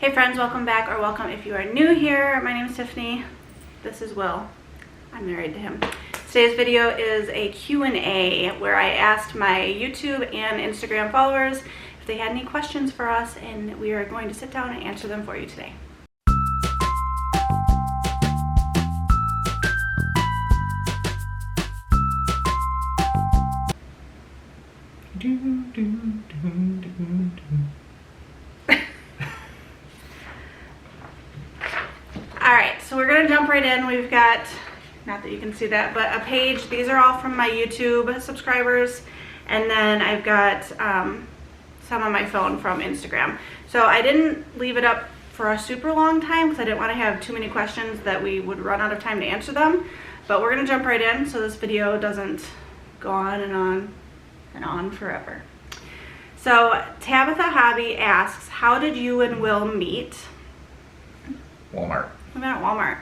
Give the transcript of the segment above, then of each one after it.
Hey friends, welcome back, or welcome if you are new here. My name is Tiffany. This is Will. I'm married to him. Today's video is a Q&A where I asked my YouTube and Instagram followers if they had any questions for us, and we are going to sit down and answer them for you today. Alright, so we're going to jump right in. We've got, not that you can see that, but a page. These are all from my YouTube subscribers, and then I've got some on my phone from Instagram. So I didn't leave it up for a super long time because I didn't want to have too many questions that we would run out of time to answer them. But we're going to jump right in so this video doesn't go on and on and on forever. So Tabitha Hobby asks, how did you and Will meet? Walmart. We met at Walmart.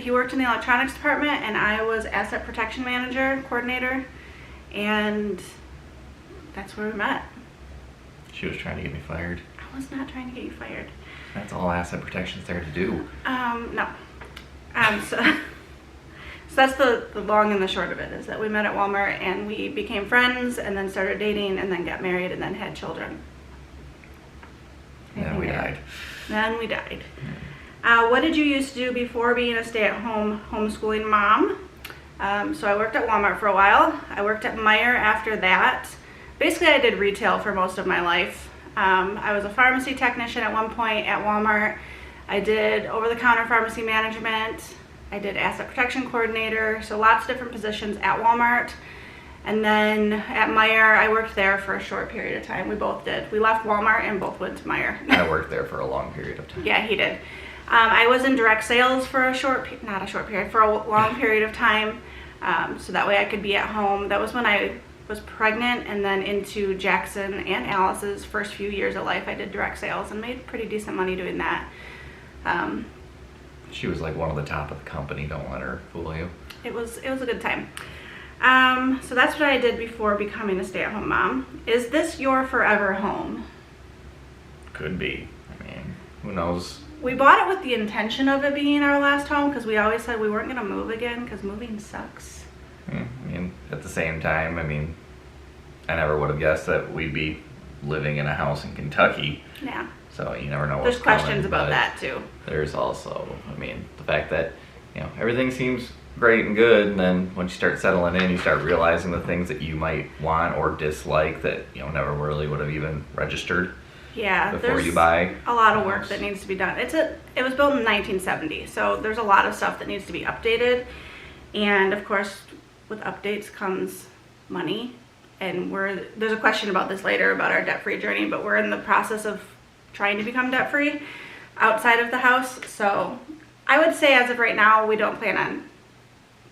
He worked in the electronics department and I was asset protection manager, coordinator, and that's where we met. She was trying to get me fired. I was not trying to get you fired. That's all asset protection's there to do. No. So that's the long and the short of it, is that we met at Walmart and we became friends and then started dating and then got married and then had children. And then we died. Then we died. What did you used to do before being a stay-at-home homeschooling mom? So I worked at Walmart for a while. I worked at Meijer after that. Basically, I did retail for most of my life. I was a pharmacy technician at one point at Walmart. I did over-the-counter pharmacy management. I did asset protection coordinator. So lots of different positions at Walmart. And then at Meijer, I worked there for a short period of time. We both did. We left Walmart and both went to Meijer. I worked there for a long period of time. Yeah, he did. I was in direct sales for for a long period of time. So that way I could be at home. That was when I was pregnant, and then into Jackson and Alice's first few years of life, I did direct sales and made pretty decent money doing that. She was like one of the top of the company. Don't let her fool you. It was a good time. So that's what I did before becoming a stay-at-home mom. Is this your forever home? Could be. I mean, who knows? We bought it with the intention of it being our last home because we always said we weren't going to move again because moving sucks. I mean, at the same time, I mean, I never would have guessed that we'd be living in a house in Kentucky. Yeah. So you never know what's There's questions about that too. There's also, I mean, the fact that, you know, everything seems great and good, and then once you start settling in, you start realizing the things that you might want or dislike that, you know, never really would have even registered. Yeah, before you buy a lot of work that needs to be done. It was built in 1970, so there's a lot of stuff that needs to be updated, and of course with updates comes money, and there's a question about this later about our debt-free journey, but we're in the process of trying to become debt-free outside of the house. So I would say as of right now we don't plan on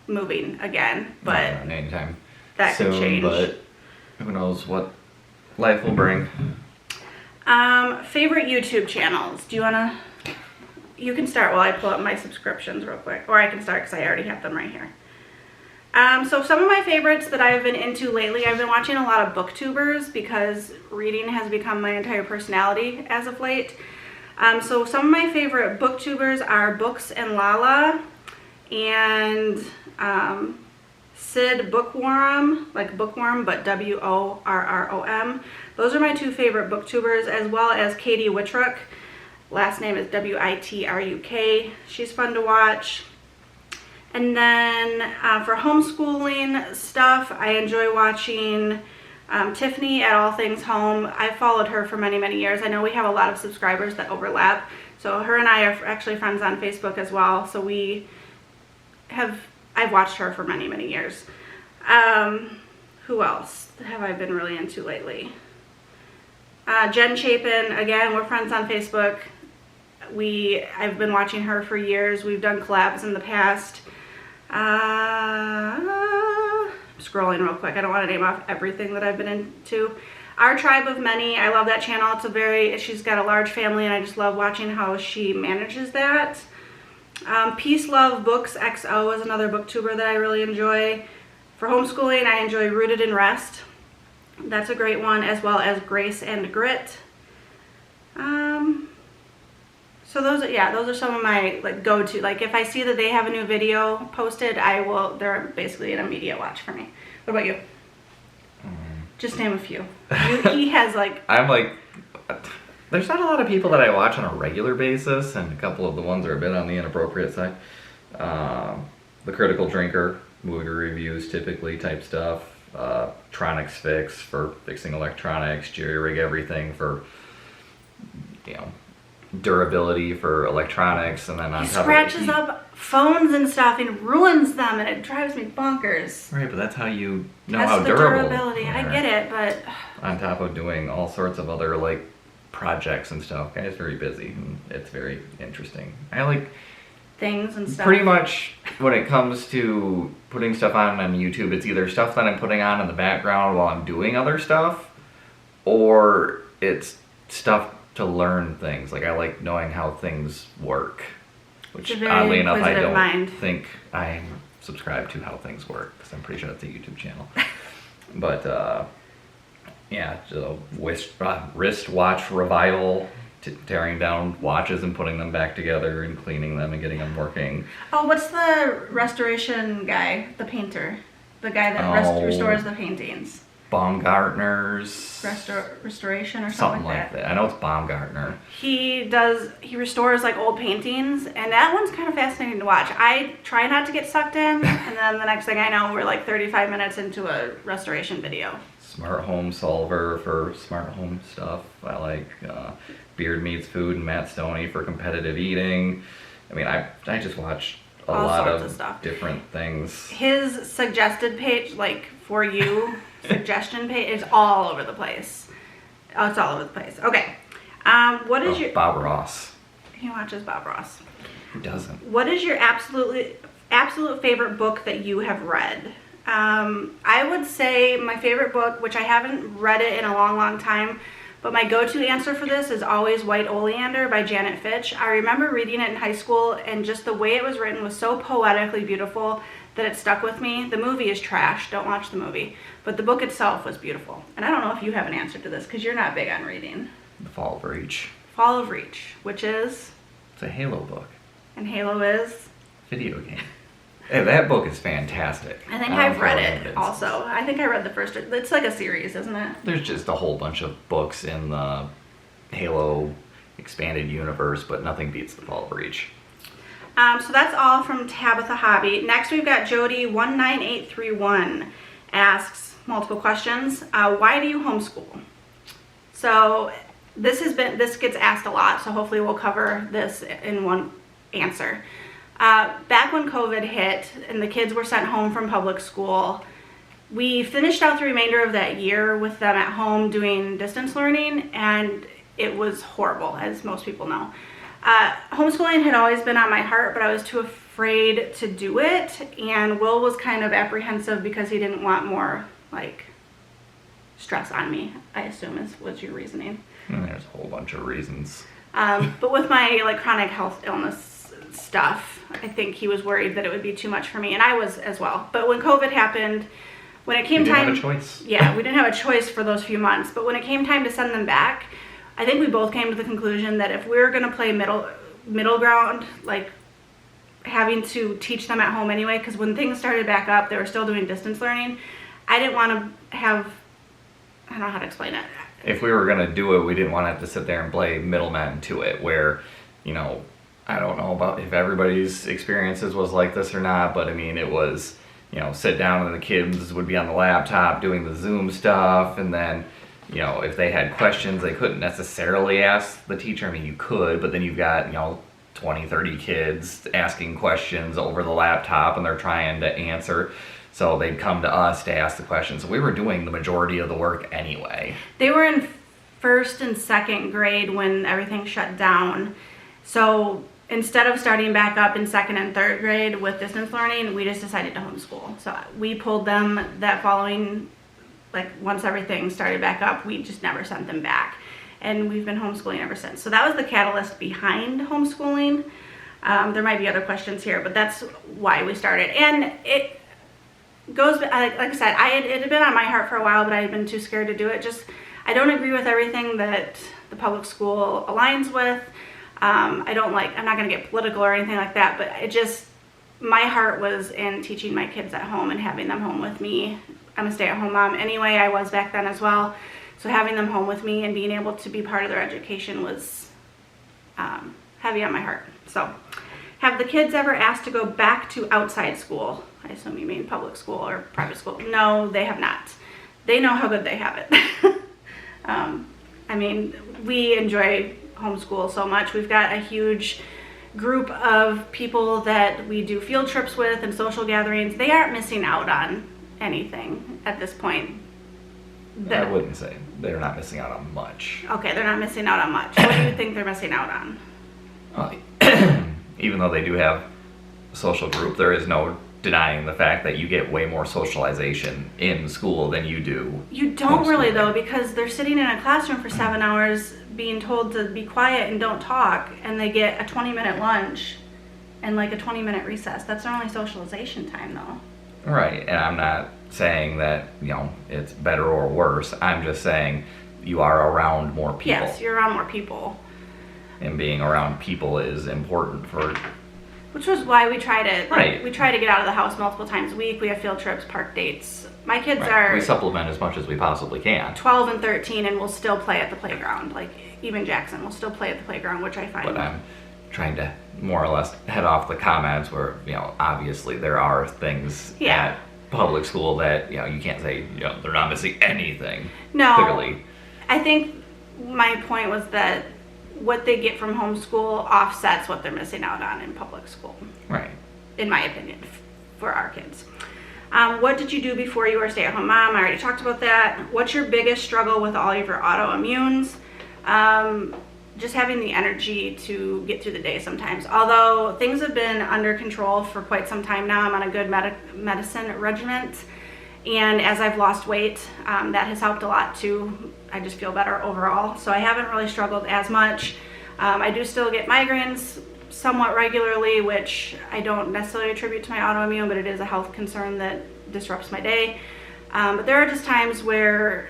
moving again, but anytime that soon, could change. But who knows what life will bring. Favorite YouTube channels. Do you wanna? You can start while I pull up my subscriptions real quick, or I can start because I already have them right here. So some of my favorites that I've been into lately, I've been watching a lot of booktubers because reading has become my entire personality as of late. So some of my favorite booktubers are Books and Lala and Sid Bookworm, like bookworm, but W-O-R-R-O-M. Those are my two favorite booktubers, as well as Katie Whitruk. Last name is W-I-T-R-U-K. She's fun to watch. And then for homeschooling stuff, I enjoy watching Tiffany at All Things Home. I've followed her for many, many years. I know we have a lot of subscribers that overlap. So her and I are actually friends on Facebook as well. So I've watched her for many, many years. Who else have I been really into lately? Jen Chapin, again, we're friends on Facebook. I've been watching her for years. We've done collabs in the past. I'm scrolling real quick. I don't want to name off everything that I've been into. Our Tribe of Many, I love that channel. She's got a large family, and I just love watching how she manages that. Peace Love Books XO is another booktuber that I really enjoy. For homeschooling, I enjoy Rooted in Rest. That's a great one, as well as Grace and Grit. So those are some of my like go-to. Like if I see that they have a new video posted, they're basically an immediate watch for me. What about you? Just name a few. He has like... I'm like, there's not a lot of people that I watch on a regular basis, and a couple of the ones are a bit on the inappropriate side. The Critical Drinker, movie reviews typically type stuff. Tronics Fix for fixing electronics. Jerry Rig Everything for, durability for electronics, and then on He top scratches of it, up phones and stuff and ruins them, and it drives me bonkers. Right, but that's how you know That's how the durable. durability. they I are. get it, but On top of doing all sorts of other like projects and stuff, guy's very busy, and it's very interesting. I like things and stuff. pretty much when it comes to putting stuff on YouTube, it's either stuff that I'm putting on in the background while I'm doing other stuff, or it's stuff to learn things. Like I like knowing how things work, which It's a very oddly enough I inquisitive don't mind. think I'm subscribed to How Things Work, because I'm pretty sure that's a YouTube channel. But yeah, so wristwatch revival, tearing down watches and putting them back together and cleaning them and getting them working. Oh, what's the restoration guy? The painter, the guy that restores the paintings. Baumgartner's Restoration or something something like that. I know it's Baumgartner. He restores like old paintings, and that one's kind of fascinating to watch. I try not to get sucked in, and then the next thing I know, we're like 35 minutes into a restoration video. Smart Home Solver for smart home stuff. I like Beard Meets Food and Matt Stoney for competitive eating. I mean, I just watch All lot sorts of of stuff. different things. His suggested page, like for you, suggestion page is all over the place. Oh, it's all over the place. Okay. What is your... Bob Ross. He watches Bob Ross. Who doesn't? What is your absolute favorite book that you have read? I would say my favorite book, which I haven't read it in a long time, but my go-to answer for this is always White Oleander by Janet Fitch. I remember reading it in high school, and just the way it was written was so poetically beautiful that it stuck with me. The movie is trash. Don't watch the movie. But the book itself was beautiful. And I don't know if you have an answer to this, because you're not big on reading. The Fall of Reach. Fall of Reach, which is... It's a Halo book. And Halo is... Video game. Hey, that book is fantastic. I think don't I've care read what it is. also. I think I read the first... It's like a series, isn't it? There's just a whole bunch of books in the Halo expanded universe, but nothing beats The Fall of Reach. So that's all from Tabitha Hobby. Next we've got Jody19831 asks multiple questions. Why do you homeschool? So this gets asked a lot, so hopefully we'll cover this in one answer. Back when COVID hit and the kids were sent home from public school, we finished out the remainder of that year with them at home doing distance learning, and it was horrible, as most people know. Homeschooling had always been on my heart, but I was too afraid to do it, and Will was kind of apprehensive because he didn't want more like stress on me, I assume was your reasoning. And there's a whole bunch of reasons. But with my like chronic health illness stuff, I think he was worried that it would be too much for me, and I was as well. But when COVID happened, when it came We didn't time, have a choice. yeah, we didn't have a choice for those few months. But when it came time to send them back, I think we both came to the conclusion that if we were going to play middle ground, like having to teach them at home anyway, because when things started back up, they were still doing distance learning. I didn't want to have, I don't know how to explain it. If we were going to do it, we didn't want to have to sit there and play middleman to it, where, I don't know about if everybody's experiences was like this or not, but I mean, it was, sit down and the kids would be on the laptop doing the Zoom stuff, and then, if they had questions, they couldn't necessarily ask the teacher. I mean, you could, but then you've got, 20, 30 kids asking questions over the laptop, and they're trying to answer. So they'd come to us to ask the questions. So we were doing the majority of the work anyway. They were in first and second grade when everything shut down. So instead of starting back up in second and third grade with distance learning, we just decided to homeschool. So we pulled them that following, like once everything started back up, we just never sent them back. And we've been homeschooling ever since. So that was the catalyst behind homeschooling. There might be other questions here, but that's why we started. And it goes, like I said, it had been on my heart for a while, but I had been too scared to do it. I don't agree with everything that the public school aligns with. I'm not going to get political or anything like that, but my heart was in teaching my kids at home and having them home with me. I'm a stay-at-home mom anyway. I was back then as well. So having them home with me and being able to be part of their education was heavy on my heart. So have the kids ever asked to go back to outside school? I assume you mean public school or private school. No, they have not. They know how good they have it. We enjoy homeschool so much. We've got a huge group of people that we do field trips with and social gatherings. They aren't missing out on anything at this point. I wouldn't say they're not missing out on much. Okay, they're not missing out on much. What do you think they're missing out on? Even though they do have a social group, there is no denying the fact that you get way more socialization in school than you do. You don't really though, because they're sitting in a classroom for 7 hours being told to be quiet and don't talk, and they get a 20-minute lunch and like a 20-minute recess. That's their only socialization time though. Right, and I'm not saying that, it's better or worse. I'm just saying you are around more people. Yes, you're around more people. And being around people is important for... Which was why we try to Right. we try to get out of the house multiple times a week. We have field trips, park dates. My kids are We supplement as much as we possibly can. 12 and 13 and will still play at the playground. Like even Jackson will still play at the playground, which I find. But I'm trying to more or less head off the comments where, obviously there are things at public school that, you can't say, they're not missing anything. No. Clearly. I think my point was that what they get from homeschool offsets what they're missing out on in public school. Right. In my opinion, for our kids. What did you do before you were a stay-at-home mom? I already talked about that. What's your biggest struggle with all of your autoimmunes? Just having the energy to get through the day sometimes. Although things have been under control for quite some time now, I'm on a good medicine regimen. And as I've lost weight, that has helped a lot too. I just feel better overall. So I haven't really struggled as much. I do still get migraines somewhat regularly, which I don't necessarily attribute to my autoimmune, but it is a health concern that disrupts my day. But there are just times where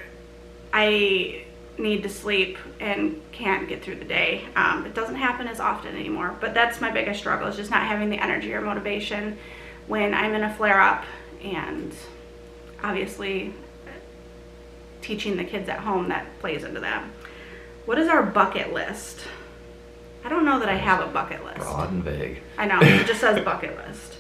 I need to sleep and can't get through the day. It doesn't happen as often anymore, but that's my biggest struggle, is just not having the energy or motivation when I'm in a flare-up, and obviously teaching the kids at home, that plays into that. What is our bucket list? I don't know that I have a bucket list. Broad and vague. I know, it just says bucket list.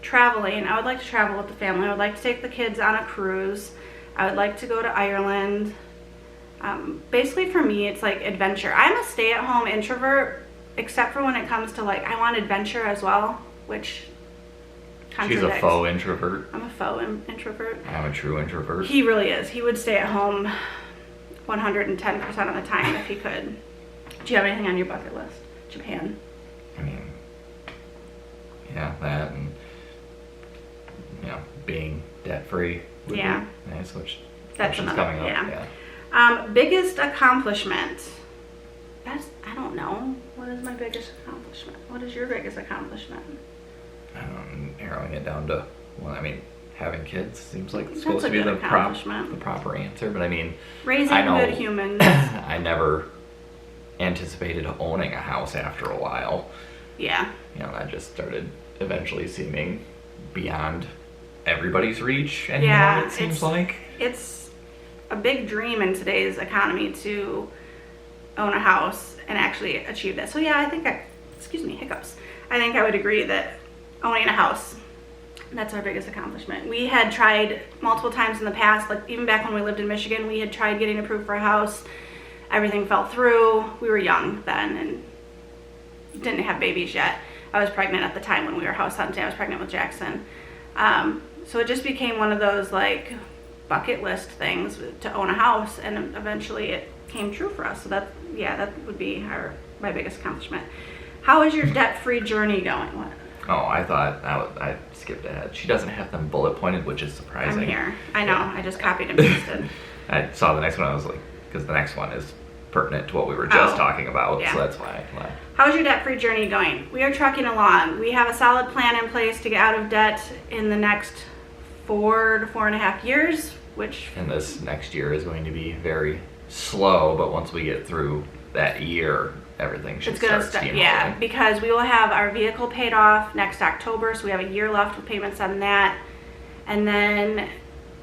Traveling, I would like to travel with the family. I would like to take the kids on a cruise. I would like to go to Ireland. Basically for me, it's like adventure. I'm a stay-at-home introvert, except for when it comes to like, I want adventure as well, which contradicts. She's a faux introvert. I'm a faux introvert. I'm a true introvert. He really is. He would stay at home 110% of the time if he could. Do you have anything on your bucket list? Japan. I mean, yeah, that and, being debt-free would be nice, which That's is another, coming up. Yeah. Biggest accomplishment. I don't know. What is my biggest accomplishment? What is your biggest accomplishment? Narrowing it down to, having kids seems like it's That's supposed a to be good the accomplishment. proper answer, but Raising I know good humans. I never anticipated owning a house after a while. Yeah. That just started eventually seeming beyond everybody's reach anymore, Yeah, it seems like. It's a big dream in today's economy to own a house and actually achieve that. So yeah, I think hiccups. I think I would agree that owning a house, that's our biggest accomplishment. We had tried multiple times in the past, like even back when we lived in Michigan, we had tried getting approved for a house. Everything fell through. We were young then and didn't have babies yet. I was pregnant at the time when we were house hunting. I was pregnant with Jackson. So it just became one of those like bucket list things to own a house, and eventually it came true for us. So that would be my biggest accomplishment. How is your debt-free journey going? What? Oh, I thought I skipped ahead. She doesn't have them bullet pointed, which is surprising. I'm here. I know. I just copied and pasted. I saw the next one. I was like, because the next one is pertinent to what we were just talking about, yeah. so that's why. How's your debt-free journey going? We are trucking along. We have a solid plan in place to get out of debt in the next 4 to 4.5 years, which... And this next year is going to be very slow, but once we get through that year, everything should It's gonna start start, yeah, steamrolling. because we will have our vehicle paid off next October, so we have a year left with payments on that. And then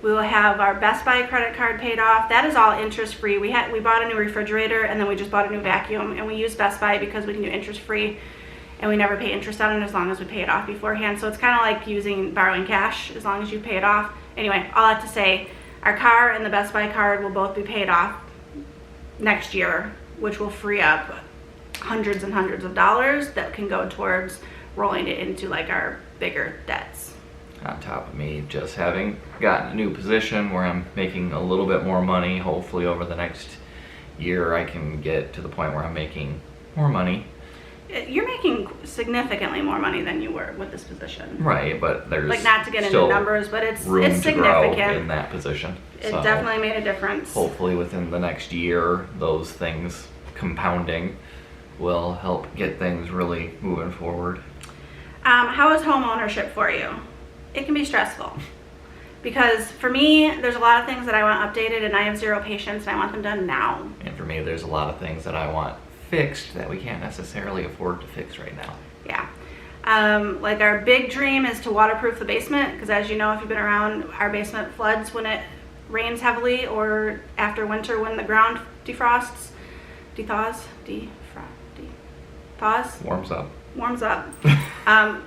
we will have our Best Buy credit card paid off. That is all interest free. We bought a new refrigerator, and then we just bought a new vacuum, and we use Best Buy because we can do interest free, and we never pay interest on it as long as we pay it off beforehand. So it's kind of like borrowing cash as long as you pay it off. Anyway, all that to say, our car and the Best Buy card will both be paid off next year, which will free up hundreds and hundreds of dollars that can go towards rolling it into like our bigger debts. On top of me just having gotten a new position where I'm making a little bit more money, hopefully over the next year I can get to the point where I'm making more money. You're making significantly more money than you were with this position. Right, but there's Like, not to get into still numbers, but it's room to grow significant. in that position. It So definitely made a difference. hopefully within the next year, those things compounding will help get things really moving forward. How is home ownership for you? It can be stressful. Because for me, there's a lot of things that I want updated, and I have zero patience, and I want them done now. And for me, there's a lot of things that I want fixed that we can't necessarily afford to fix right now. Yeah. Like our big dream is to waterproof the basement, because as you know, if you've been around, our basement floods when it rains heavily or after winter when the ground thaws, warms up.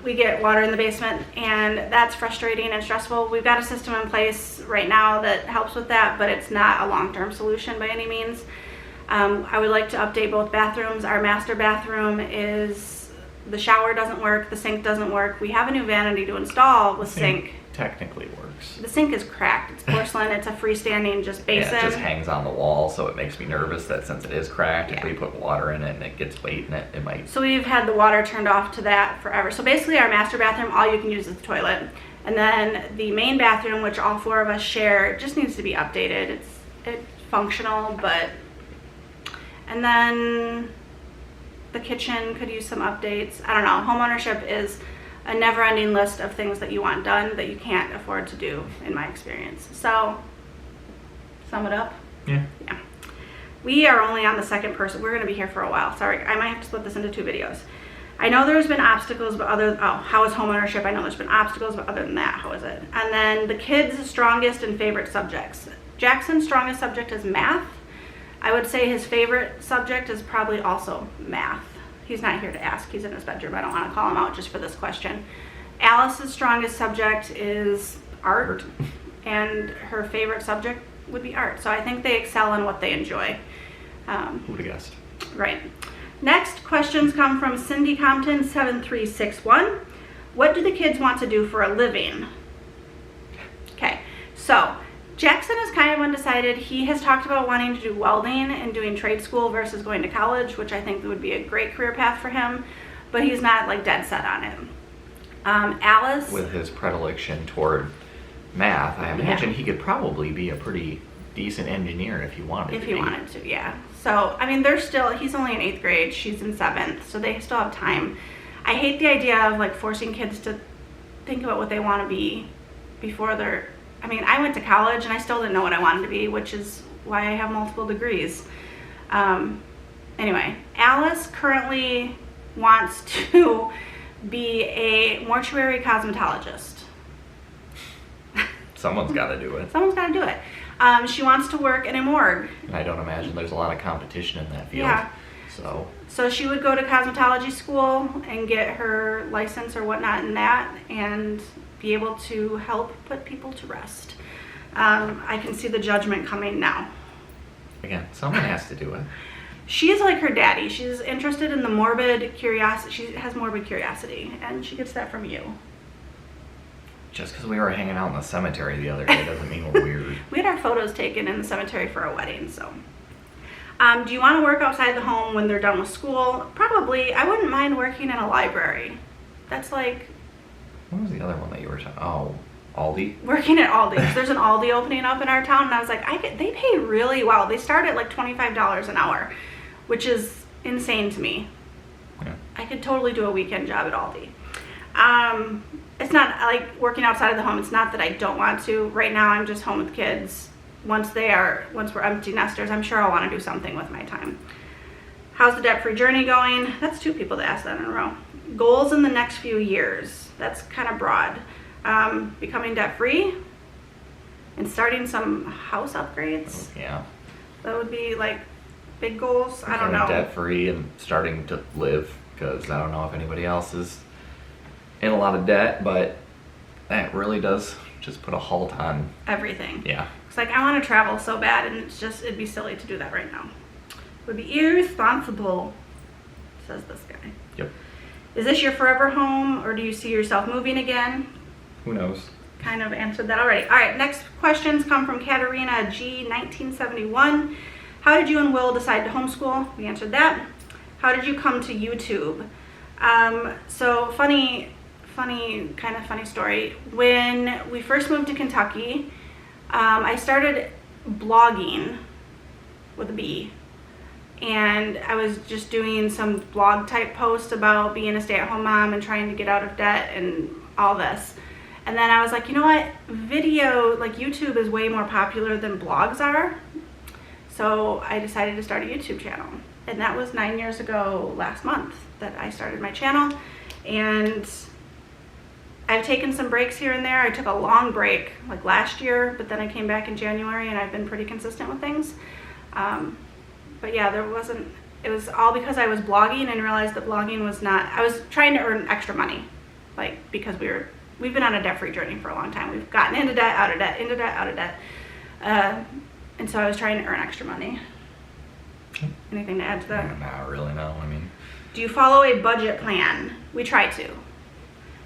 We get water in the basement, and that's frustrating and stressful. We've got a system in place right now that helps with that, but it's not a long-term solution by any means. I would like to update both bathrooms. Our master bathroom the shower doesn't work, the sink doesn't work. We have a new vanity to install with sink. Technically works. The sink is cracked. It's porcelain. It's a freestanding just basin. Yeah, it just hangs on the wall, so it makes me nervous that since it is cracked, if Yeah. we put water in it and it gets weight in it, it might... So we've had the water turned off to that forever. So basically our master bathroom, all you can use is the toilet. And then the main bathroom, which all four of us share, just needs to be updated. It's functional, but... And then the kitchen could use some updates. I don't know. Homeownership is a never-ending list of things that you want done that you can't afford to do, in my experience. So, sum it up. Yeah. Yeah. We are only on the second person. We're going to be here for a while. Sorry, I might have to split this into 2 videos. I know there's been obstacles, but how is homeownership? I know there's been obstacles, but other than that, how is it? And then the kids' strongest and favorite subjects. Jackson's strongest subject is math. I would say his favorite subject is probably also math. He's not here to ask. He's in his bedroom. I don't want to call him out just for this question. Alice's strongest subject is art, and her favorite subject would be art. So I think they excel in what they enjoy. Who would have guessed? Right. Next questions come from Cindy Compton 7361. What do the kids want to do for a living? Okay, so Jackson is kind of undecided. He has talked about wanting to do welding and doing trade school versus going to college, which I think would be a great career path for him, but he's not like dead set on it. Alice, With his predilection toward math, I imagine he could probably be a pretty decent engineer if he wanted to. if he wanted to, yeah. So, I mean, he's only in 8th grade, she's in 7th, so they still have time. I hate the idea of like forcing kids to think about what they want to be before I went to college and I still didn't know what I wanted to be, which is why I have multiple degrees. Anyway, Alice currently wants to be a mortuary cosmetologist. Someone's got to do it. Someone's got to do it. She wants to work in a morgue. And I don't imagine there's a lot of competition in that field. Yeah. So she would go to cosmetology school and get her license or whatnot in that and be able to help put people to rest. I can see the judgment coming now. again, someone has to do it. She's like her daddy. She's interested in the morbid curiosity. She has morbid curiosity, and she gets that from you. Just because we were hanging out in the cemetery the other day doesn't mean we're weird. We had our photos taken in the cemetery for a wedding, so. Do you want to work outside the home when they're done with school? Probably. I wouldn't mind working in a library. That's like What was the other one that you were talking? Oh, Aldi. working at Aldi. There's an Aldi opening up in our town, and I was like, they pay really well. They start at like $25 an hour, which is insane to me. Yeah. I could totally do a weekend job at Aldi. It's not like working outside of the home. It's not that I don't want to. Right now, I'm just home with kids once we're empty nesters, I'm sure I'll want to do something with my time. How's the debt-free journey going? That's 2 people that asked that in a row. Goals in the next few years. That's kind of broad. Becoming debt-free and starting some house upgrades. Yeah. That would be like big goals. I don't know. Debt-free and starting to live, because I don't know if anybody else is in a lot of debt, but that really does just put a halt on everything. Yeah. It's like I want to travel so bad, and it'd be silly to do that right now. It would be irresponsible, says this guy. Yep. Is this your forever home, or do you see yourself moving again? Who knows? Kind of answered that already. All right, next questions come from Katarina G, 1971. How did you and Will decide to homeschool? We answered that. How did you come to YouTube? So funny story. When we first moved to Kentucky, I started blogging with a B. And I was just doing some blog type posts about being a stay-at-home mom and trying to get out of debt and all this. And then I was like, you know what? Video, like YouTube is way more popular than blogs are. So I decided to start a YouTube channel. And that was 9 years ago last month that I started my channel. And I've taken some breaks here and there. I took a long break like last year, but then I came back in January and I've been pretty consistent with things. But yeah, it was all because I was blogging and realized that blogging was not, I was trying to earn extra money, like because we've been on a debt-free journey for a long time. We've gotten into debt, out of debt, into debt, out of debt. And so I was trying to earn extra money. Anything to add to that? Not really, no. I mean, do you follow a budget plan? We try to.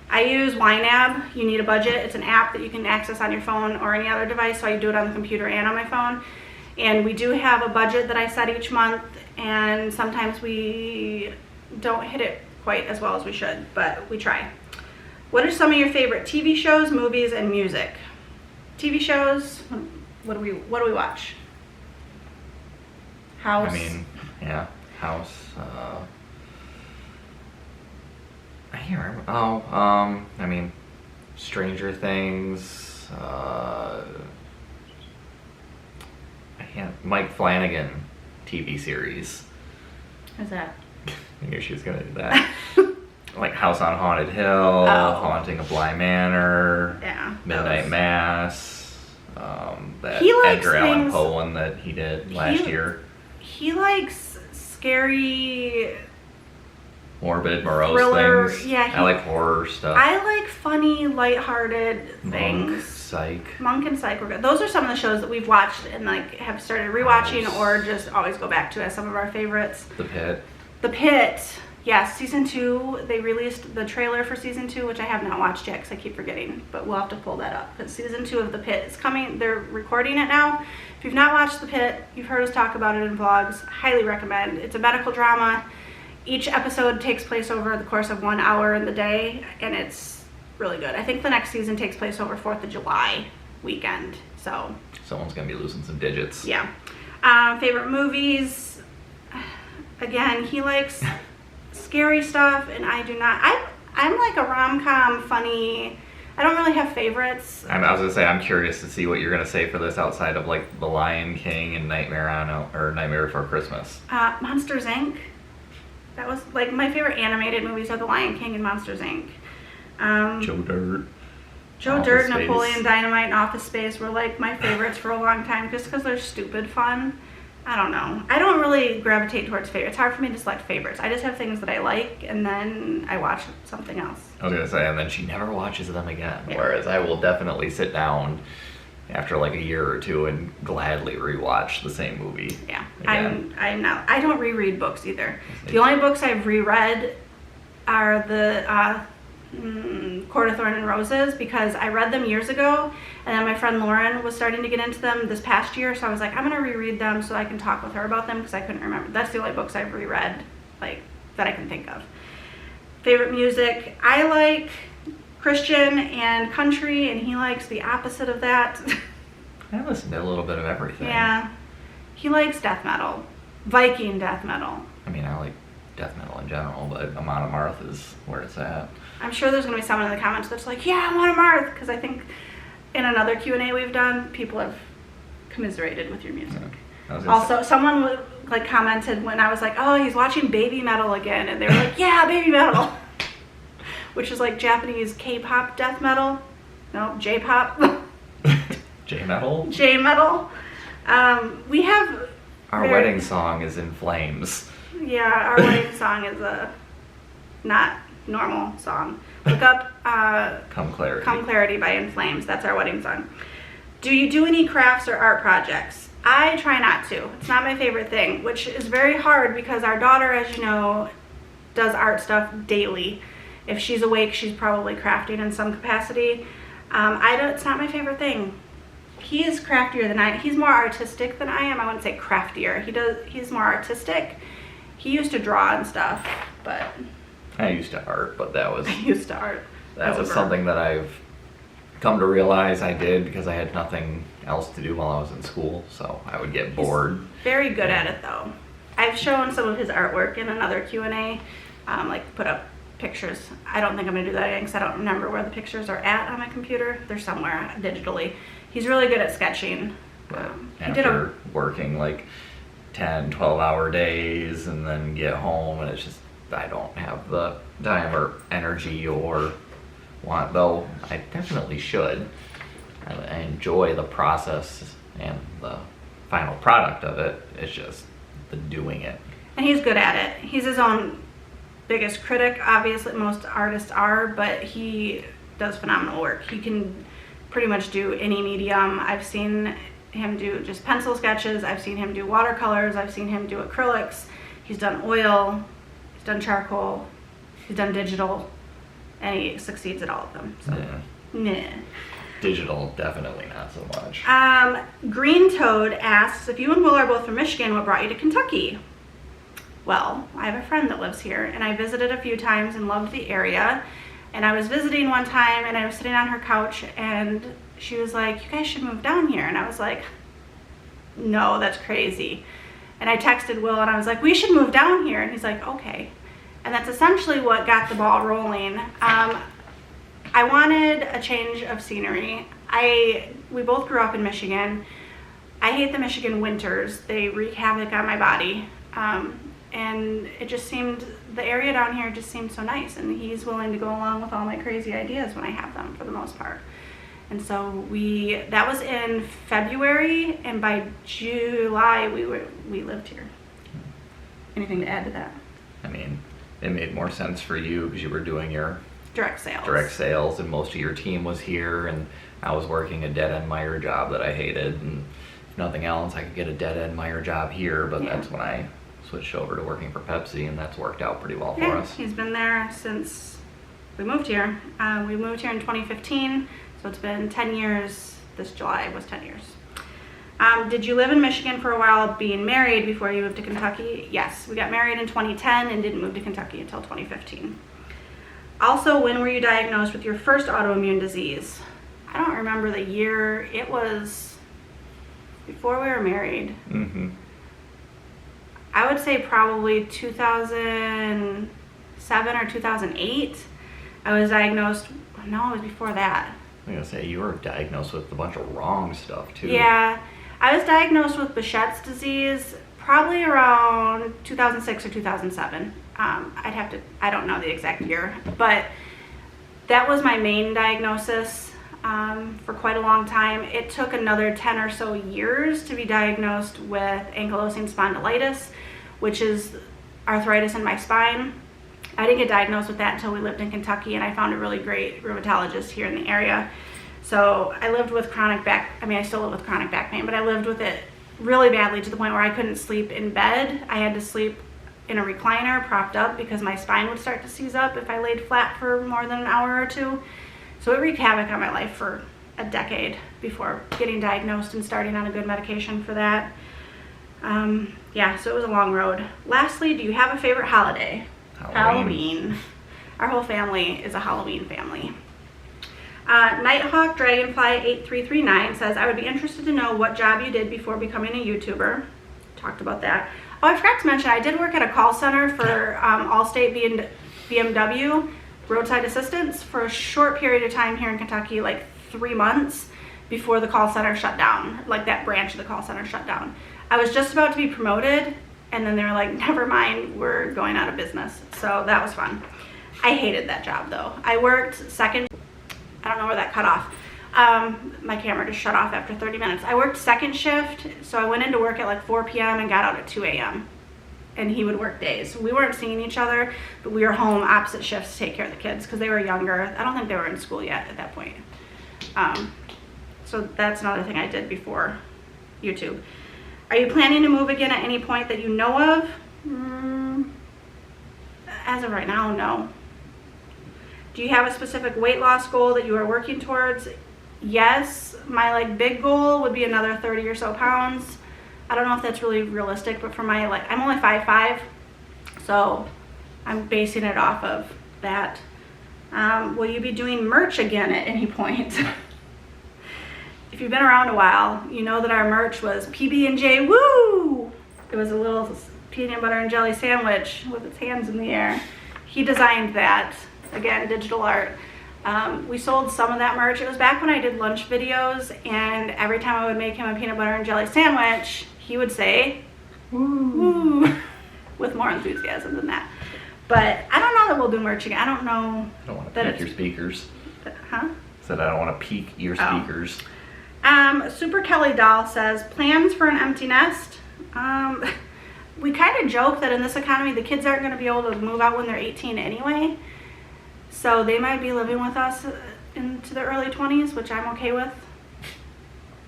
I use YNAB. You need a budget. It's an app that you can access on your phone or any other device, so I do it on the computer and on my phone. And we do have a budget that I set each month, and sometimes we don't hit it quite as well as we should, but we try. What are some of your favorite TV shows, movies, and music? TV shows, what do we watch? House. I mean, yeah, House. I can't remember. I mean, Stranger Things. Mike Flanagan TV series. What's that? I knew she was gonna do that. Like House on Haunted Hill, Haunting of Bly Manor, yeah, Midnight Mass, that he likes Edgar Allan things, Poe one that he did last year. He likes scary, morbid, morose thriller, things. Yeah, I like horror stuff. I like funny, lighthearted things. Monk and Psych were good. Those are some of the shows that we've watched and like have started rewatching or just always go back to as some of our favorites. The Pit. The Pit. Yes, season 2. They released the trailer for season 2, which I have not watched yet because I keep forgetting, but we'll have to pull that up. But season 2 of The Pit is coming. They're recording it now. If you've not watched The Pit, you've heard us talk about it in vlogs. Highly recommend. It's a medical drama. Each episode takes place over the course of 1 hour in the day, and it's really good. I think the next season takes place over 4th of July weekend. So someone's gonna be losing some digits. Yeah. Favorite movies. Again, he likes scary stuff, and I do not. I'm like a rom-com, funny. I don't really have favorites. I was gonna say, I'm curious to see what you're gonna say for this outside of like The Lion King and Nightmare Before Christmas. Monsters Inc. That was like my favorite animated movies are The Lion King and Monsters Inc. Joe Dirt. Joe Dirt, Napoleon Dynamite, and Office Space were like my favorites for a long time just because they're stupid fun. I don't know. I don't really gravitate towards favorites. It's hard for me to select favorites. I just have things that I like, and then I watch something else. I was gonna say, and then she never watches them again. Yeah. Whereas I will definitely sit down after like a year or two and gladly rewatch the same movie. Yeah, again. I'm not. I don't reread books either. The only books I've reread are the Court of Thorn and Roses, because I read them years ago, and then my friend Lauren was starting to get into them this past year, so I was like, I'm gonna reread them so I can talk with her about them, because I couldn't remember. That's the only books I've reread like that I can think of. Favorite music, I like Christian and country, and he likes the opposite of that. I listen to a little bit of everything. Yeah, he likes death metal, Viking death metal. I mean, I like death metal in general, but Amon Amarth is where it's at. I'm sure there's going to be someone in the comments that's like, yeah, Amon Amarth, because I think in another Q&A we've done, people have commiserated with your music. I was gonna Also, someone like commented when I was like, "Oh, he's watching baby metal again," and they were like, "Yeah, baby metal," which is like Japanese K-pop death metal. No, J-pop. J-metal? J-metal. We have Our wedding song is In Flames. Yeah, our wedding song is a not normal song. Look up Come Clarity. Come Clarity by In Flames. That's our wedding song. Do you do any crafts or art projects? I try not to. It's not my favorite thing, which is very hard because our daughter, as you know, does art stuff daily. If she's awake, she's probably crafting in some capacity. It's not my favorite thing. He is craftier than I am. He's more artistic than I am. I wouldn't say craftier. He's more artistic. He used to draw and stuff, but I used to art, but that was something that I've come to realize I did because I had nothing else to do while I was in school, so I would get bored. He's very good at it though. I've shown some of his artwork in another Q&A, like put up pictures. I don't think I'm gonna do that again because I don't remember where the pictures are at on my computer. They're somewhere digitally. He's really good at sketching. After working like 10, 12-hour days and then get home, and it's just, I don't have the time or energy or want, though I definitely should. I enjoy the process and the final product of it. It's just the doing it. And he's good at it. He's his own biggest critic, obviously most artists are, but he does phenomenal work. He can pretty much do any medium. I've seen him do just pencil sketches, I've seen him do watercolors, I've seen him do acrylics, he's done oil, he's done charcoal, he's done digital, and he succeeds at all of them. So, yeah. Digital, definitely not so much. Green Toad asks, if you and Will are both from Michigan, what brought you to Kentucky? Well, I have a friend that lives here, and I visited a few times and loved the area. And I was visiting one time, and I was sitting on her couch, and she was like, you guys should move down here. And I was like, no, that's crazy. And I texted Will, and I was like, we should move down here. And he's like, okay. And that's essentially what got the ball rolling. I wanted a change of scenery. We both grew up in Michigan. I hate the Michigan winters. They wreak havoc on my body. And it just seemed, the area down here just seemed so nice, and he's willing to go along with all my crazy ideas when I have them, for the most part. And so that was in February, and by July we lived here. Anything to add to that? I mean, it made more sense for you because you were doing your direct sales, and most of your team was here, and I was working a dead-end Meyer job that I hated, and if nothing else, I could get a dead-end Meyer job here, but that's when I switched over to working for Pepsi, and that's worked out pretty well for us. He's been there since we moved here. We moved here in 2015, so it's been 10 years. This July was 10 years. Did you live in Michigan for a while being married before you moved to Kentucky? Yes, we got married in 2010 and didn't move to Kentucky until 2015. Also, when were you diagnosed with your first autoimmune disease? I don't remember the year. It was before we were married. Mm-hmm. I would say probably 2007 or 2008. I was diagnosed, no, it was before that. I was going to say, you were diagnosed with a bunch of wrong stuff too. Yeah, I was diagnosed with Behçet's disease probably around 2006 or 2007. I don't know the exact year, but that was my main diagnosis for quite a long time. It took another 10 or so years to be diagnosed with ankylosing spondylitis, which is arthritis in my spine. I didn't get diagnosed with that until we lived in Kentucky, and I found a really great rheumatologist here in the area. So I lived with chronic back, I still live with chronic back pain, but I lived with it really badly to the point where I couldn't sleep in bed. I had to sleep in a recliner propped up because my spine would start to seize up if I laid flat for more than an hour or two. So it wreaked havoc on my life for a decade before getting diagnosed and starting on a good medication for that. So it was a long road. Lastly, do you have a favorite holiday? Halloween. Our whole family is a Halloween family. Nighthawk Dragonfly 8339 says, I would be interested to know what job you did before becoming a YouTuber. Talked about that. Oh, I forgot to mention, I did work at a call center for Allstate BMW roadside assistance for a short period of time here in Kentucky, like 3 months. before the call center shut down, like that branch of the call center shut down. I was just about to be promoted, and then they were like, never mind, we're going out of business. So that was fun. I hated that job though. I worked second, I don't know where that cut off. My camera just shut off after 30 minutes. I worked second shift, so I went into work at like 4 p.m. and got out at 2 a.m. And he would work days. We weren't seeing each other, but we were home opposite shifts to take care of the kids because they were younger. I don't think they were in school yet at that point. So that's another thing I did before YouTube. Are you planning to move again at any point that you know of? As of right now, no. Do you have a specific weight loss goal that you are working towards? Yes, my like big goal would be another 30 or so pounds. I don't know if that's really realistic, but for my I'm only 5'5", so I'm basing it off of that. Will you be doing merch again at any point? If you've been around a while, you know that our merch was PB&J Woo! It was a little peanut butter and jelly sandwich with its hands in the air. He designed that. Again, digital art. We sold some of that merch. It was back when I did lunch videos, and every time I would make him a peanut butter and jelly sandwich, he would say, "Woo," with more enthusiasm than that. But I don't know that we'll do merch again. I don't know. I don't want to peak your speakers. Huh? Said I don't want to peak your speakers. Super Kelly Doll says, plans for an empty nest. We kind of joke that in this economy, the kids aren't going to be able to move out when they're 18 anyway. So they might be living with us into the early 20s, which I'm okay with.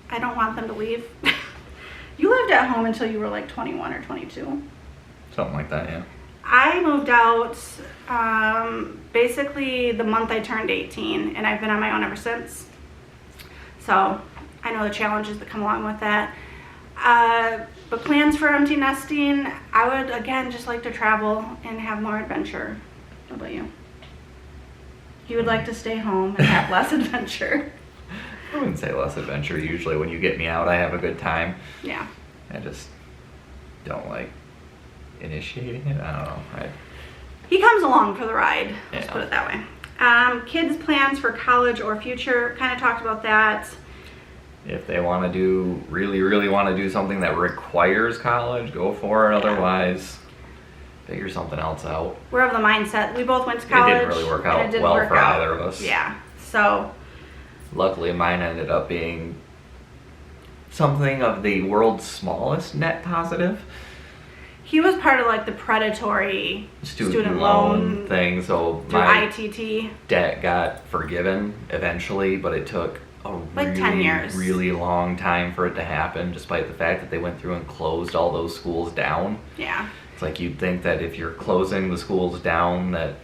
I don't want them to leave. You lived at home until you were like 21 or 22. Something like that, yeah. I moved out basically the month I turned 18, and I've been on my own ever since. So I know the challenges that come along with that. But plans for empty nesting, I would again just like to travel and have more adventure. What about you? You would like to stay home and have less adventure. I wouldn't say less adventure. Usually when you get me out, I have a good time. Yeah. I just don't like initiating it. I don't know. He comes along for the ride. Let's Yeah. put it that way. Kids' plans for college or future, kind of talked about that. If they want to do, really want to do something that requires college, go for it. Otherwise, figure something else out. We're of the mindset. We both went to college. It didn't really work and out it didn't well work for out. either of us. Yeah. So Luckily, mine ended up being something of the world's smallest net positive. he was part of like the predatory student loan thing. So through my ITT. debt got forgiven eventually, but it took a Like 10 years. really long time for it to happen, despite the fact that they went through and closed all those schools down. Yeah. It's like you'd think that if you're closing the schools down, that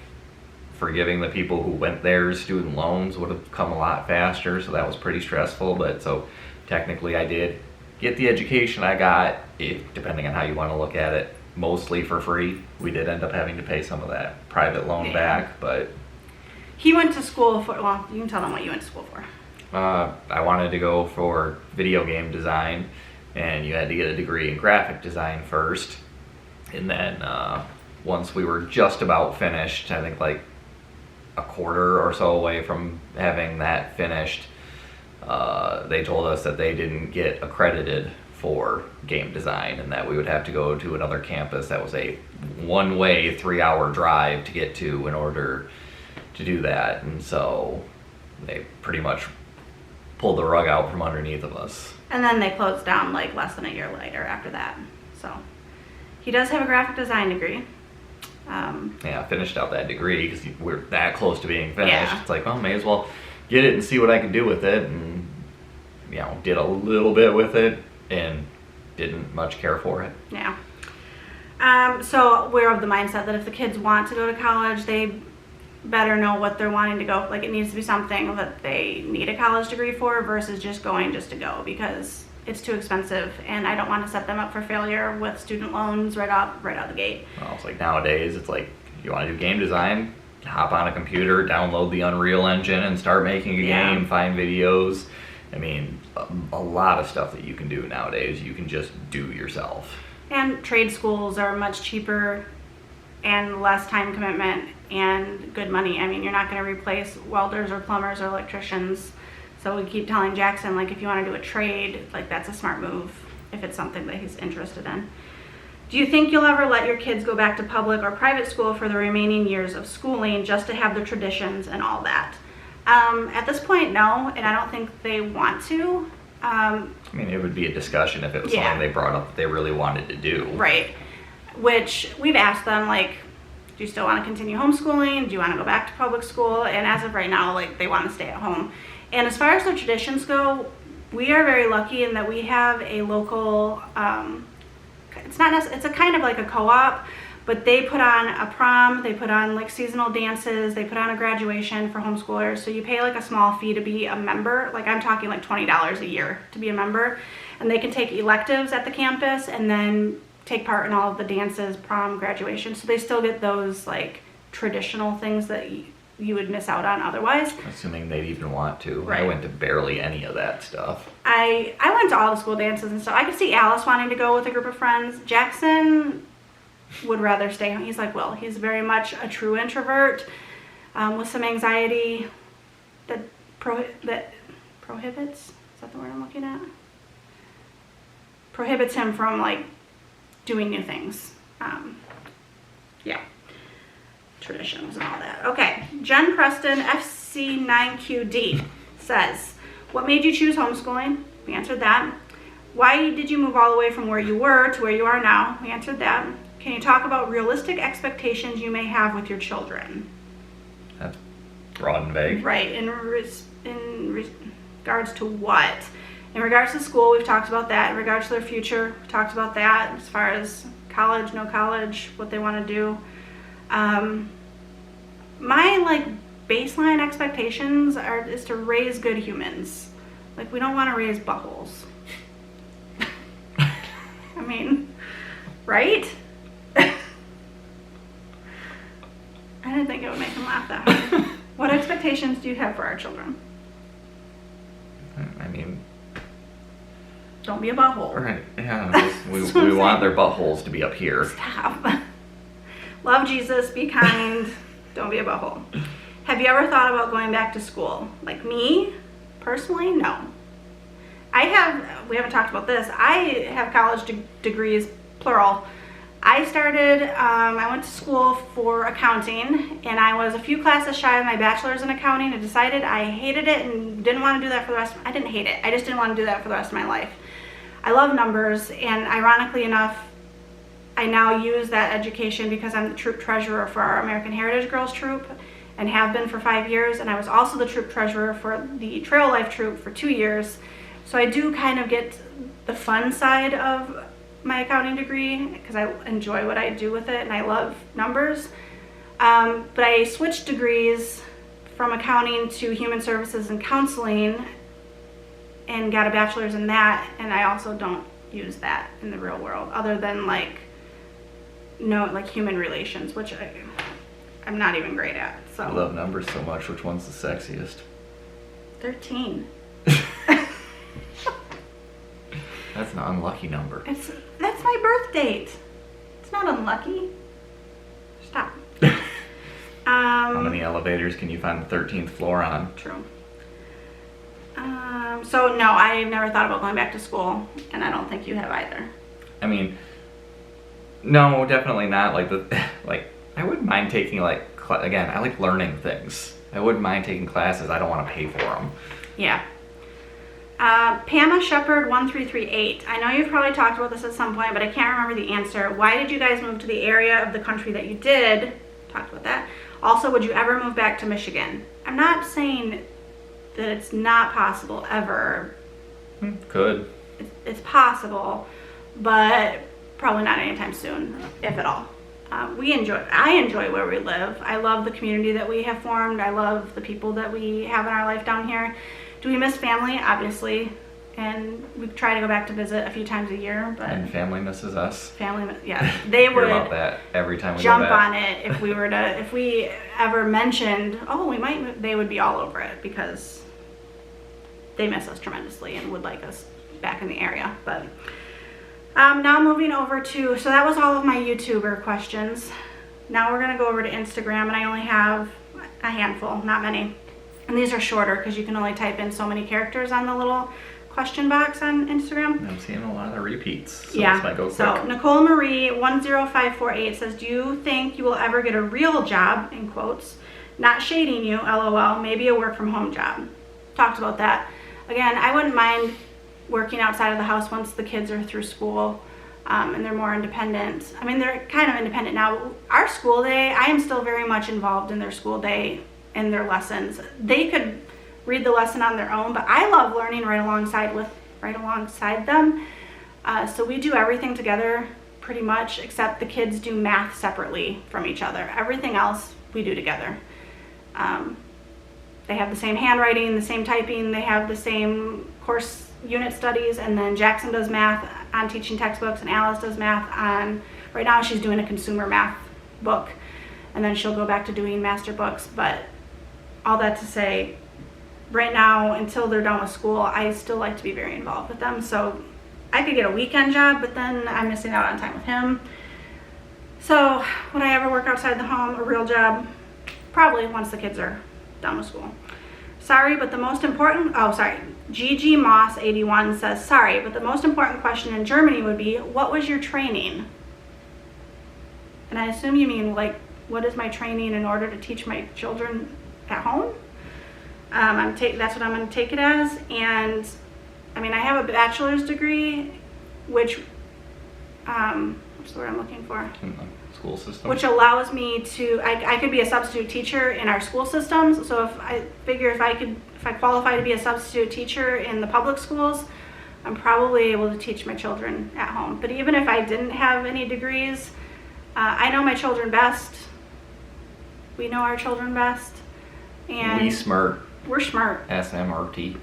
forgiving the people who went there student loans would have come a lot faster. So that was pretty stressful. But so technically I did get the education I got, depending on how you want to look at it, mostly for free. We did end up having to pay some of that private loan back, but He went to school for, well, you can tell them what you went to school for. I wanted to go for video game design, and you had to get a degree in graphic design first. And then once we were just about finished, I think like a quarter or so away from having that finished, they told us that they didn't get accredited for game design and that we would have to go to another campus that was a one-way 3-hour drive to get to in order to do that. And so they pretty much pulled the rug out from underneath of us. And then they closed down like less than a year later after that. So he does have a graphic design degree. Yeah, I finished out that degree because we're that close to being finished. Yeah. It's like, well, may as well get it and see what I can do with it. And, you know, did a little bit with it and didn't much care for it. Yeah. So we're of the mindset that if the kids want to go to college, they better know what they're wanting to go. Like it needs to be something that they need a college degree for versus just going just to go, because it's too expensive and I don't want to set them up for failure with student loans right out the gate. Well, it's like nowadays, it's like you want to do game design, hop on a computer, download the Unreal Engine and start making a game, find videos. I mean, a lot of stuff that you can do nowadays, you can just do yourself. And trade schools are much cheaper and less time commitment and good money. I mean, you're not going to replace welders or plumbers or electricians. So So we keep telling Jackson, like, if you want to do a trade, like, that's a smart move if it's something that he's interested in. Do you think you'll ever let your kids go back to public or private school for the remaining years of schooling just to have the traditions and all that? At this point, no, and I don't think they want to. I mean, it would be a discussion if it was something they brought up that they really wanted to do. Right. Which we've asked them, like, do you still want to continue homeschooling? Do you want to go back to public school? And as of right now, like, they want to stay at home. And as far as the traditions go, we are very lucky in that we have a local, it's a kind of like a co-op, but they put on a prom, they put on like seasonal dances, they put on a graduation for homeschoolers. So you pay like a small fee to be a member. Like, I'm talking like $20 a year to be a member. And they can take electives at the campus and then take part in all of the dances, prom, graduation. So they still get those like traditional things that you would miss out on otherwise. Assuming they'd even want to. Right. I went to barely any of that stuff. I went to all the school dances and stuff. I could see Alice wanting to go with a group of friends. Jackson would rather stay home. He's like, well, he's very much a true introvert with some anxiety that prohibits, is that the word I'm looking at? Prohibits him from like doing new things. Yeah. Traditions and all that. Okay, Jen Preston, FC9QD says, what made you choose homeschooling? We answered that. Why did you move all the way from where you were to where you are now? We answered that. Can you talk about realistic expectations you may have with your children? That's broad and vague. Right, in regards to what? In regards to school, we've talked about that. In regards to their future, we've talked about that. As far as college, no college, what they want to do. My like baseline expectations is to raise good humans. Like, we don't want to raise buttholes. I mean, right? I didn't think it would make them laugh that hard. What expectations do you have for our children? I mean, don't be a butthole. Right, yeah. We want their buttholes to be up here. Stop. Love Jesus, be kind, don't be a butthole. Have you ever thought about going back to school? Like me, personally, no. We haven't talked about this, I have college degrees, plural. I went to school for accounting, and I was a few classes shy of my bachelor's in accounting and decided I hated it and didn't want to do that for the rest. I didn't hate it, I just didn't want to do that for the rest of my life. I love numbers, and ironically enough, I now use that education because I'm the troop treasurer for our American Heritage Girls troop and have been for 5 years, and I was also the troop treasurer for the Trail Life troop for 2 years. So I do kind of get the fun side of my accounting degree because I enjoy what I do with it and I love numbers. But I switched degrees from accounting to human services and counseling and got a bachelor's in that, and I also don't use that in the real world other than like human relations, which I'm not even great at. So I love numbers so much. Which one's the sexiest? 13. That's an unlucky number. That's my birth date. It's not unlucky. Stop. How many elevators can you find the 13th floor on? True. So no, I never thought about going back to school, and I don't think you have either. I mean, no, definitely not. Like I wouldn't mind taking again, I like learning things. I wouldn't mind taking classes. I don't want to pay for them. Yeah. Pamela Shepherd 1338. I know you've probably talked about this at some point, but I can't remember the answer. Why did you guys move to the area of the country that you did? Talked about that. Also, would you ever move back to Michigan? I'm not saying that it's not possible ever. Could. It's possible, but probably not anytime soon, if at all. I enjoy where we live. I love the community that we have formed. I love the people that we have in our life down here. Do we miss family? Obviously, and we try to go back to visit a few times a year. But and family misses us. Yeah, they would about that every time we jump go back. on it if we ever mentioned, oh, we might move, they would be all over it because they miss us tremendously and would like us back in the area. But now moving over to, so that was all of my YouTuber questions. Now we're gonna go over to Instagram, and I only have a handful, not many. And these are shorter because you can only type in so many characters on the little question box on Instagram. I'm seeing a lot of repeats, so Yeah. this might go So quick. Nicole Marie 10548 says, do you think you will ever get a real job, in quotes, not shading you, LOL, maybe a work from home job? Talked about that. Again, I wouldn't mind working outside of the house once the kids are through school and they're more independent. I mean, they're kind of independent now. Our school day, I am still very much involved in their school day and their lessons. They could read the lesson on their own, but I love learning right alongside them. So we do everything together pretty much, except the kids do math separately from each other. Everything else we do together. They have the same handwriting, the same typing, they have the same course unit studies, and then Jackson does math on teaching textbooks, and Alice does math on, right now she's doing a consumer math book, and then she'll go back to doing master books. But all that to say, right now, until they're done with school, I still like to be very involved with them. So I could get a weekend job, but then I'm missing out on time with him. So would I ever work outside the home, a real job? Probably once the kids are done with school. Sorry, but the most important, Gigi Moss 81 says, sorry, but the most important question in Germany would be, what was your training? And I assume you mean, like, what is my training in order to teach my children at home? That's what I'm going to take it as. And I mean, I have a bachelor's degree, which, what's the word I'm looking for? In the school system. Which allows me to, I could be a substitute teacher in our school systems. So if I qualify to be a substitute teacher in the public schools, I'm probably able to teach my children at home. But even if I didn't have any degrees, I know my children best. We know our children best. And We smart. we're smart. SMRT.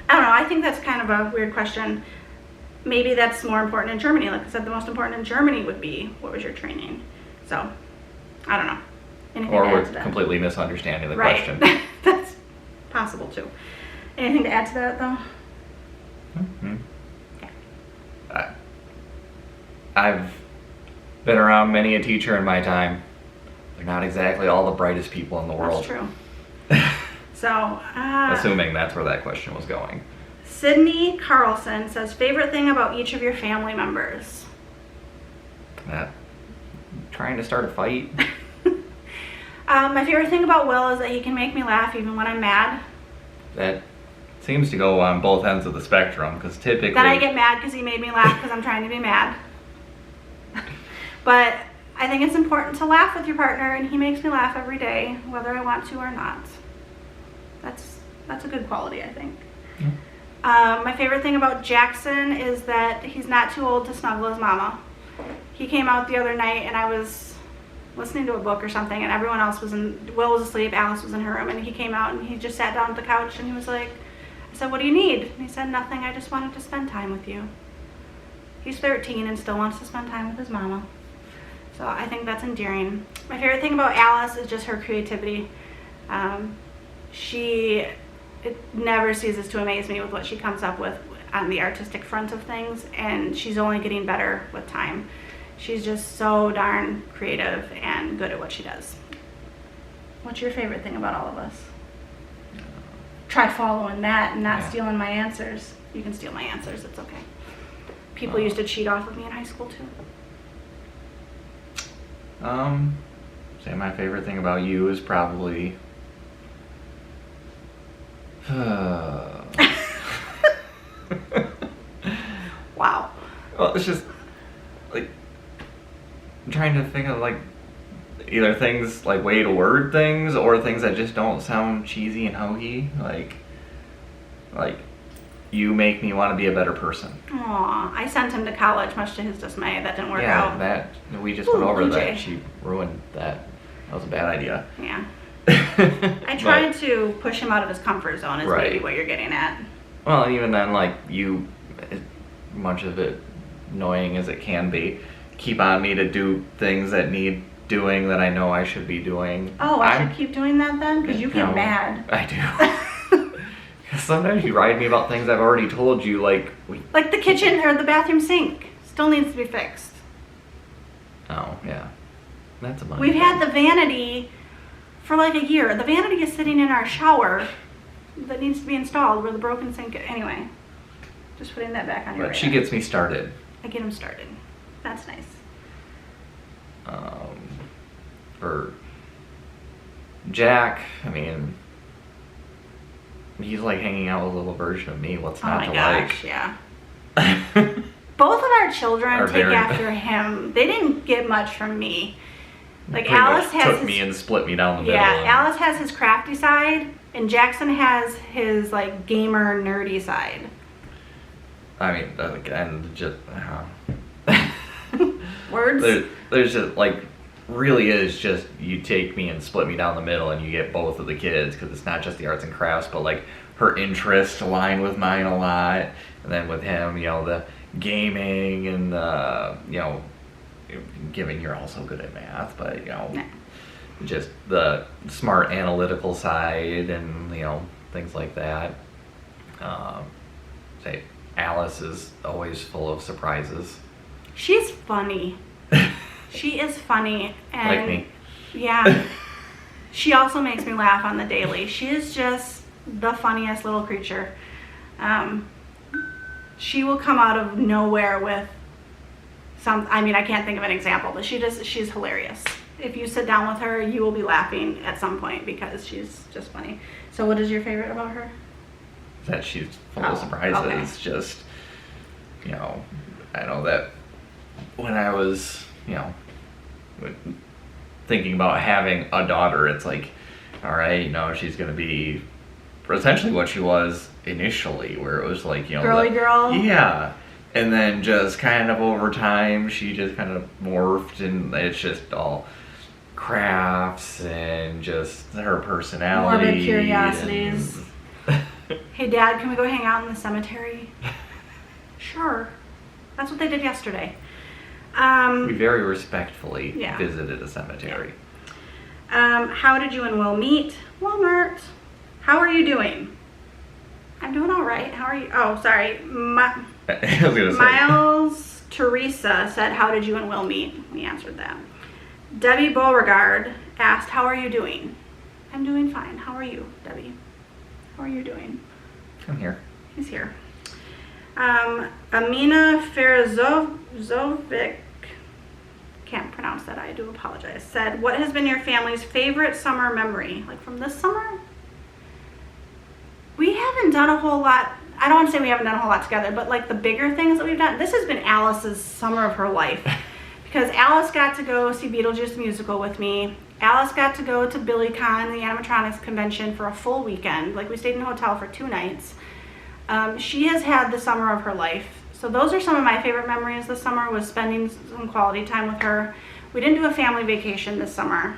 I don't know. I think that's kind of a weird question. Maybe that's more important in Germany. Like I said, the most important in Germany would be, what was your training? So, I don't know. Anything Or to add we're to that? completely misunderstanding the Right. question. That's possible too. Anything to add to that though? Mm-hmm. I've been around many a teacher in my time. They're not exactly all the brightest people in the world. That's true. So, Assuming that's where that question was going. Sydney Carlson says, favorite thing about each of your family members? Trying to start a fight. My favorite thing about Will is that he can make me laugh even when I'm mad. That seems to go on both ends of the spectrum, because typically... Then I get mad because he made me laugh because I'm trying to be mad. But I think it's important to laugh with your partner, and he makes me laugh every day, whether I want to or not. That's a good quality, I think. Yeah. My favorite thing about Jackson is that he's not too old to snuggle his mama. He came out the other night, and I was listening to a book or something, and everyone else Will was asleep, Alice was in her room, and he came out and he just sat down at the couch and he was like, I said, what do you need? And he said, nothing, I just wanted to spend time with you. He's 13 and still wants to spend time with his mama. So I think that's endearing. My favorite thing about Alice is just her creativity. It never ceases to amaze me with what she comes up with on the artistic front of things, and she's only getting better with time. She's just so darn creative and good at what she does. What's your favorite thing about all of us? Try following that and not stealing my answers. You can steal my answers, it's okay. People used to cheat off of me in high school too. Say my favorite thing about you is probably... Wow. Well, it's just like I'm trying to think of like either things like way to word things or things that just don't sound cheesy and hokey. Like you make me want to be a better person. Aw, I sent him to college, much to his dismay. That didn't work out. That we just went over Blue that. Jay. She ruined that. That was a bad idea. Yeah. I tried to push him out of his comfort zone is Right. maybe what you're getting at. Well, and even then, like much of it annoying as it can be, keep on me to do things that need doing that I know I should be doing. Oh, I should keep doing that then? Because you get mad. I do. Sometimes you ride me about things I've already told you, like Like the kitchen or the bathroom sink still needs to be fixed. Oh, yeah. That's a money We've thing. had the vanity for like a year. The vanity is sitting in our shower that needs to be installed where the broken sink is. Anyway, just putting that back on your But she radar. gets me started. I get him started. That's nice. For Jack, I mean, he's like hanging out with a little version of me. What's Oh not my to gosh, yeah. like? Both of our children Are take very- after him. They didn't get much from me. Like Pretty much Alice has took his, me and split me down the middle. yeah, and- Alice has his crafty side, and Jackson has his like gamer nerdy side. I mean, and just Words. there's just like really is just you take me and split me down the middle, and you get both of the kids because it's not just the arts and crafts, but like her interests align with mine a lot, and then with him, you know, the gaming and you know, given you're also good at math, but you know, Nah. just the smart analytical side and you know things like that. Say Alice is always full of surprises. She's funny. She is funny, and Like me. yeah. She also makes me laugh on the daily. She is just the funniest little creature. She will come out of nowhere with some. I mean, I can't think of an example, but she's hilarious. If you sit down with her, you will be laughing at some point because she's just funny. So, what is your favorite about her? That she's full Oh, of surprises. okay. Just, you know, I know that when I was, you know, thinking about having a daughter, it's like, all right, you know, she's going to be essentially what she was initially, where it was like, you know, Girly girl? Yeah. And then just kind of over time, she just kind of morphed, and it's just all crafts and just her personality. Morbid curiosities. and- Hey, Dad, can we go hang out in the cemetery? Sure. That's what they did yesterday. We very respectfully Yeah. visited a cemetery. How did you and Will meet? Walmart. How are you doing? I'm doing all right. How are you? Oh, sorry. I was gonna say. Miles Teresa said, how did you and Will meet? We answered that. Debbie Beauregard asked, how are you doing? I'm doing fine. How are you, Debbie? How are you doing? I'm here. He's here. Amina Ferazovic, can't pronounce that, I do apologize, said, what has been your family's favorite summer memory? Like from this summer? We haven't done a whole lot. I don't want to say we haven't done a whole lot together, but like the bigger things that we've done, this has been Alice's summer of her life. Because Alice got to go see Beetlejuice the musical with me. Alice got to go to BillyCon, the animatronics convention, for a full weekend. Like we stayed in a hotel for 2 nights. She has had the summer of her life. So those are some of my favorite memories this summer, was spending some quality time with her. We didn't do a family vacation this summer.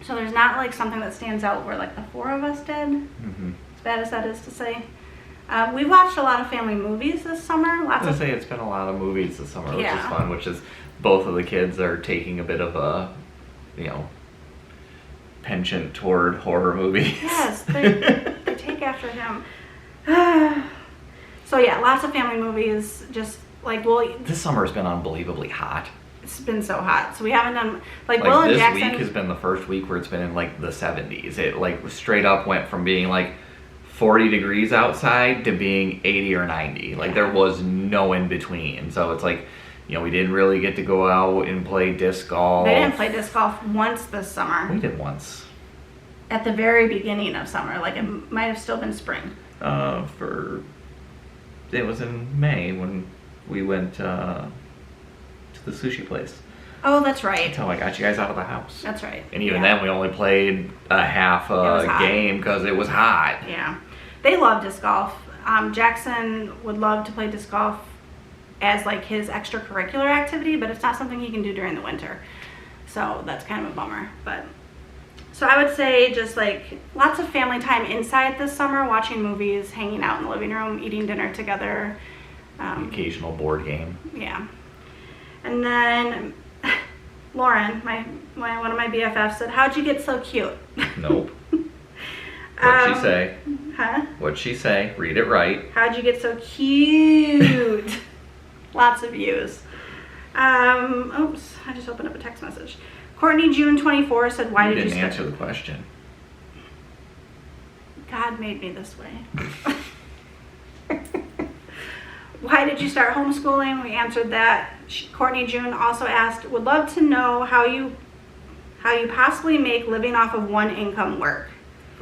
So there's not like something that stands out where like the 4 of us did, Mm-hmm. as bad as that is to say. We watched a lot of family movies this summer. I Lots was of gonna say it's been a lot of movies this summer, which is Yeah. fun. Which is both of the kids are taking a bit of a, you know, penchant toward horror movies. Yes, they take after him. So yeah, lots of family movies. Just like This summer's been unbelievably hot. it's been so hot, so we haven't done like Like Will and this Jackson. week has been the first week where it's been in like the 70s. It like straight up went from being like 40 degrees outside to being 80 or 90. Like there was no in between. So it's like, you know, we didn't really get to go out and play disc golf. They didn't play disc golf once this summer. We did once. At the very beginning of summer, like it might have still been spring. It was in May when we went to the sushi place. Oh, that's right. That's how I got you guys out of the house. That's right. And even Yeah. then, we only played a half was hot. game because it was hot. Yeah, they love disc golf. Jackson would love to play disc golf as like his extracurricular activity, but it's not something he can do during the winter. So that's kind of a bummer. But so I would say just like lots of family time inside this summer, watching movies, hanging out in the living room, eating dinner together. Occasional board game. Yeah. And then Lauren, one of my BFFs, said, "How'd you get so cute?" Nope. What'd she say? Huh? What'd she say? Read it right. How'd you get so cute? Lots of views. Oops, I just opened up a text message. Courtney June 24 said, "Why You did you didn't start?" answer the question. God made me this way. Why did you start homeschooling? We answered that. Courtney June also asked, would love to know how you possibly make living off of one income work.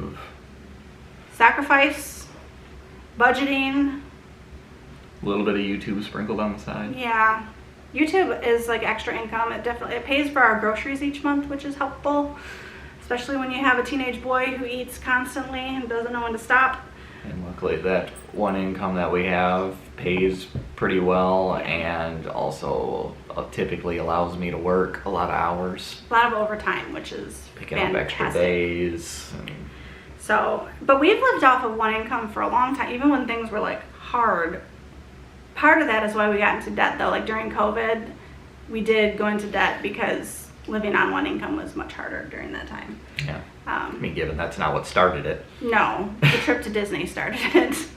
Oof. Sacrifice, budgeting. A little bit of YouTube sprinkled on the side. Yeah. YouTube is like extra income. It pays for our groceries each month, which is helpful, especially when you have a teenage boy who eats constantly and doesn't know when to stop. And luckily that one income that we have pays pretty well, and also typically allows me to work a lot of hours. A lot of overtime, which is Picking fantastic. up extra days. So, but we've lived off of one income for a long time, even when things were like hard. Part of that is why we got into debt though. Like during COVID, we did go into debt because living on one income was much harder during that time. Yeah. I mean, given that's not what started it. No, the trip to Disney started it.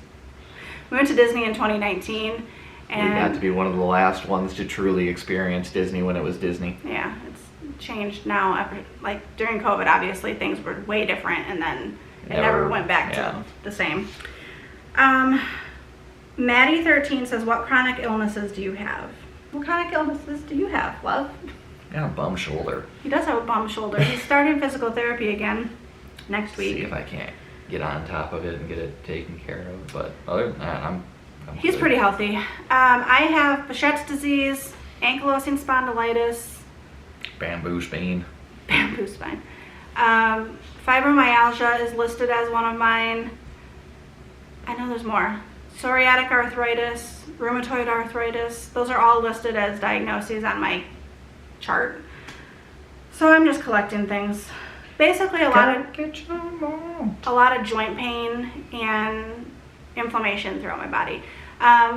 We went to Disney in 2019, and we got to be one of the last ones to truly experience Disney when it was Disney. Yeah, it's changed now. Like during COVID, obviously things were way different, and then it never went back to the same. Maddie13 says, what chronic illnesses do you have? What chronic illnesses do you have, love? I got a bum shoulder. He does have a bum shoulder. He's starting physical therapy again next week. See if I can't get on top of it and get it taken care of. But other than that, I'm He's good. pretty healthy. I have Behçet's disease, ankylosing spondylitis, Bamboo spine. bamboo spine. Fibromyalgia is listed as one of mine. I know there's more. Psoriatic arthritis, rheumatoid arthritis. Those are all listed as diagnoses on my chart. So I'm just collecting things. Basically a lot of joint pain and inflammation throughout my body.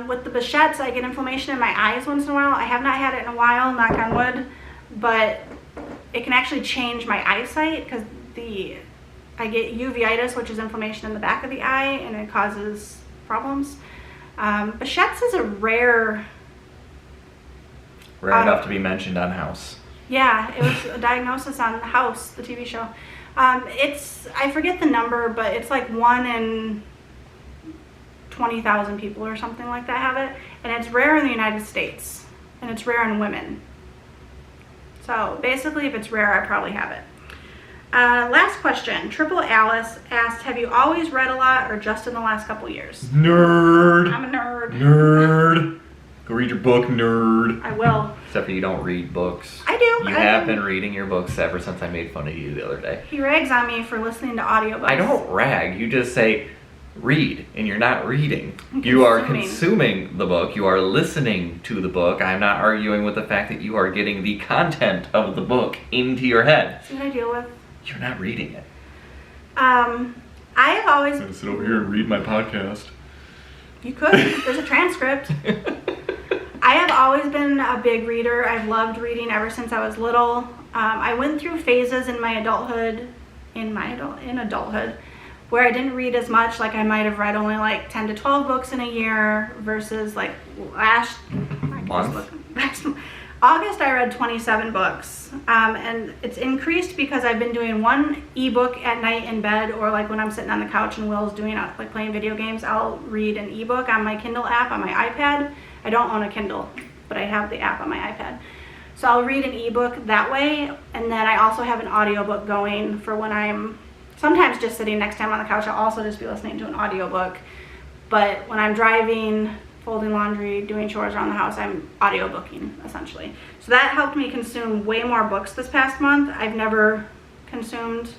With the Behçet's, I get inflammation in my eyes once in a while. I have not had it in a while, knock on wood, but it can actually change my eyesight because I get uveitis, which is inflammation in the back of the eye, and it causes problems. Behçet's is a rare enough to be mentioned on House. Yeah, it was a diagnosis on House, the TV show. I forget the number, but it's like 1 in 20,000 people or something like that have it. And it's rare in the United States, and it's rare in women. So basically, if it's rare, I probably have it. Last question. Triple Alice asked, have you always read a lot or just in the last couple years? Nerd. I'm a nerd. Nerd. Go read your book, nerd. I will. Except for you don't read books. I do. You have been reading your books ever since I made fun of you the other day. He rags on me for listening to audiobooks. I don't rag. You just say read, and you're not reading. You are consuming the book. You are listening to the book. I'm not arguing with the fact that you are getting the content of the book into your head. See what I deal with? You're not reading it. I have always... I'm going to sit over here and read my podcast. You could. There's a transcript. I have always been a big reader. I've loved reading ever since I was little. I went through phases in my adulthood, where I didn't read as much. Like I might have read only like 10 to 12 books in a year versus like last August I read 27 books. And it's increased because I've been doing one ebook at night in bed, or like when I'm sitting on the couch and Will's doing like playing video games, I'll read an ebook on my Kindle app on my iPad. I don't own a Kindle, but I have the app on my iPad. So I'll read an ebook that way, and then I also have an audiobook going for when I'm sometimes just sitting next to him on the couch. I'll also just be listening to an audiobook. But when I'm driving, folding laundry, doing chores around the house, I'm audiobooking essentially. So that helped me consume way more books this past month. I've never consumed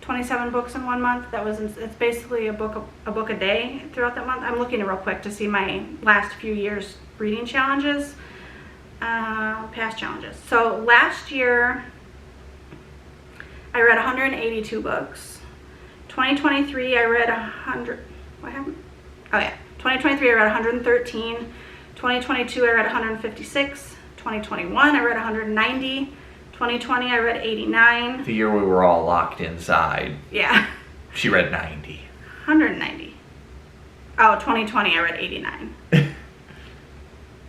27 books in 1 month. It's basically a book a day throughout that month. I'm looking real quick to see my last few years reading challenges, past challenges. So last year I read 182 books. 2023 I read 100. What happened? Oh yeah. 2023 I read 113. 2022 I read 156. 2021 I read 190. 2020 I read 89. The year we were all locked inside. Yeah. She read 90. 190. Oh, 2020 I read 89.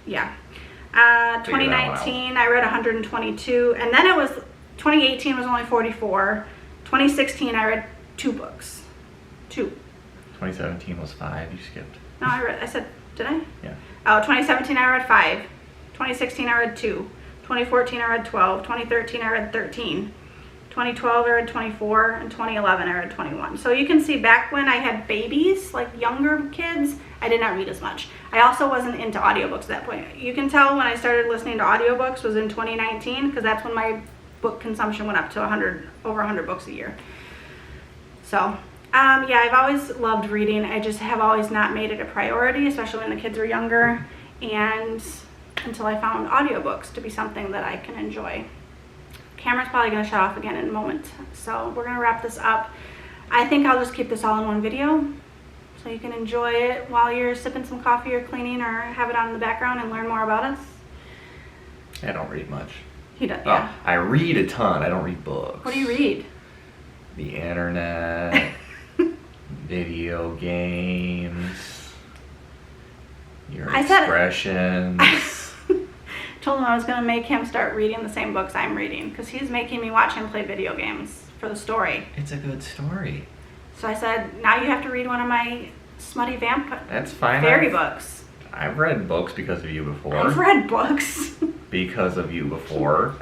Yeah. 2019 I read 122, and then 2018 was only 44. 2016 I read 2 books. 2. 2017 was 5. You skipped. No, I said, did I? Yeah. Oh, 2017 I read 5. 2016 I read 2. 2014 I read 12. 2013 I read 13. 2012 I read 24. And 2011 I read 21. So you can see back when I had babies, like younger kids, I did not read as much. I also wasn't into audiobooks at that point. You can tell when I started listening to audiobooks was in 2019 because that's when my book consumption went up to over 100 books a year. So, yeah, I've always loved reading. I just have always not made it a priority, especially when the kids were younger, and until I found audiobooks to be something that I can enjoy. Camera's probably going to shut off again in a moment, so we're going to wrap this up. I think I'll just keep this all in one video so you can enjoy it while you're sipping some coffee or cleaning, or have it on in the background and learn more about us. I don't read much. He does, yeah. Oh, I read a ton. I don't read books. What do you read? The internet, video games, your expressions. Told him I was going to make him start reading the same books I'm reading because he's making me watch him play video games for the story. It's a good story. So I said, now you have to read one of my smutty That's fine. fairy books. I've read books because of you before. I've read books. Because of you before.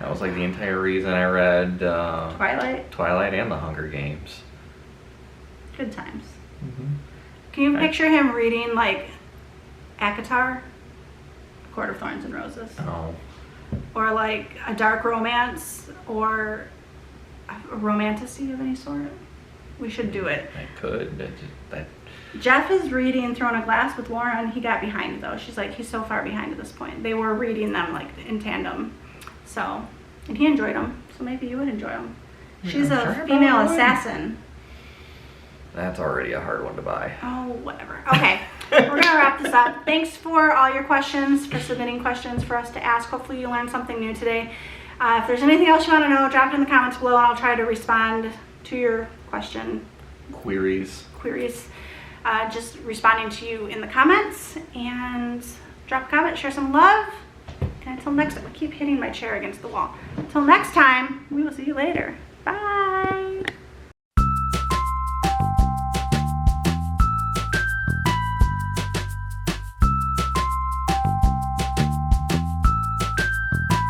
That was like the entire reason I read Twilight and The Hunger Games. Good times. Mm-hmm. Can you picture him reading like ACOTAR? A Court of Thorns and Roses. Oh. Or like a dark romance, or a romantasy of any sort. We should do it. I could. Jeff is reading Throne of Glass with Lauren. He got behind though. She's like, he's so far behind at this point. They were reading them like in tandem. So, and he enjoyed them. So maybe you would enjoy them. She's a female assassin. That's already a hard one to buy. Oh, whatever. Okay, we're going to wrap this up. Thanks for all your questions, for submitting questions for us to ask. Hopefully you learned something new today. If there's anything else you want to know, drop it in the comments below and I'll try to respond to your question. Queries. Just responding to you in the comments, and drop a comment, share some love. And until next time, I keep hitting my chair against the wall. Until next time, we will see you later. Bye.